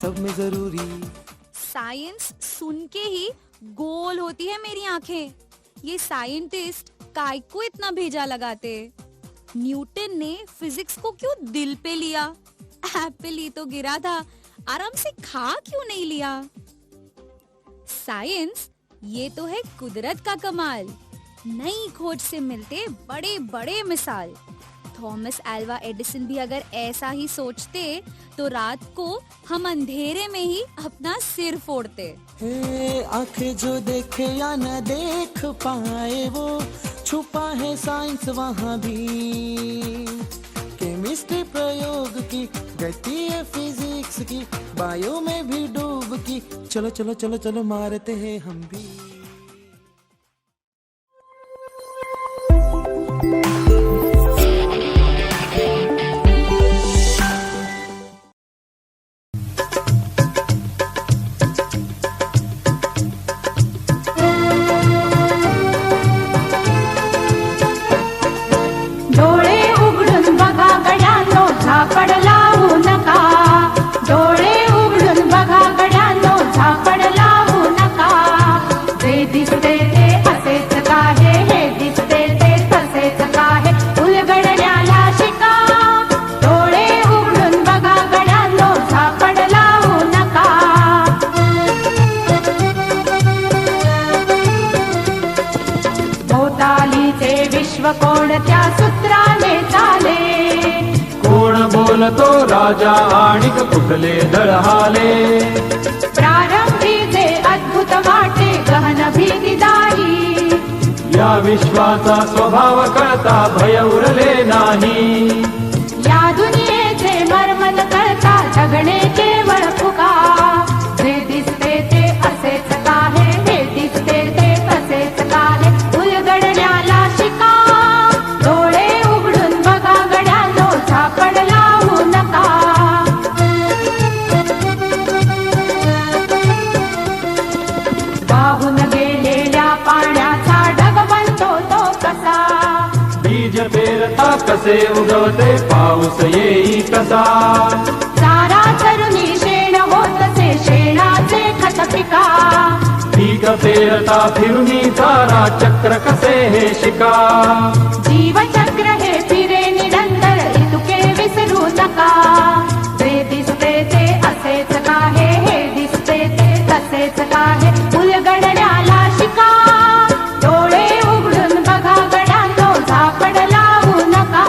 सब में जरूरी। साइंस सुन के ही गोल होती है मेरी आंखें। ये साइंटिस्ट काय को इतना भेजा लगाते। न्यूटन ने फिजिक्स को क्यों दिल पे लिया? एप्पल ही तो गिरा था, आराम से खा क्यों नहीं लिया? साइंस ये तो है कुदरत का कमाल। नई खोज से मिलते बड़े बड़े मिसाल। थॉमस अल्वा एडिसन भी अगर ऐसा ही सोचते तो रात को हम अंधेरे में ही अपना सिर फोड़ते। आंखें जो देखे या न देख पाए वो छुपा है साइंस वहाँ भी। केमिस्ट्री प्रयोग की गति है फिजिक्स की, बायो में भी डूब की। चलो चलो चलो चलो मारते हैं हम भी। कोणत्या सूत्राने चाले? कोण बोलतो राजा आणिक कुठले दळहाले? प्रारंभी जे अद्भुत वाटे गहन भीतीदायी, या विश्वाचा स्वभाव कळता भय उरले नाही। या दुनियेचे मर्म न कळता जगणे केवळ फुका। जे दिसते ते असेच काहे, हे दिसते ते असेच काहे, उलगडण्याला शिका। डोळे उघडून बघा गड्यांनो, झापड लावू नका। वाहून गेलेल्या पाण्याचा ढग बनतो तो कसा? बीज पेरता कसे उगवते पाऊस येई कसा? चारा चरुनी शेण होतसे शेणाचे खत पिका। पीक पेरता फिरुनी चारा चक्र कसे हे शिका? जीवचक्र हे फिरे निरंतर इतुके विसरू नका। जे दिसते ते असेच काहे, हे दिसते ते तसेच काहे, उलगडण्याला शिका। डोळे उघडून बघा गड्यांनो, झापड लावू नका।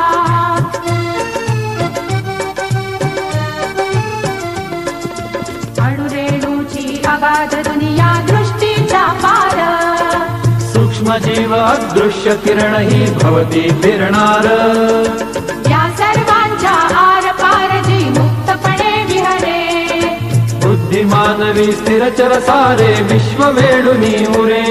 अणुरेणूची अगाध दुनिया दृष्टीचा पार, सूक्ष्म जीव अदृश्य किरण ही भवती फिरणार। या सर्वांच्या आर पार जी मुक्तपणे विहरे, बुद्धिमानवी स्थिरचर सारे विश्व वेडुनी उरे।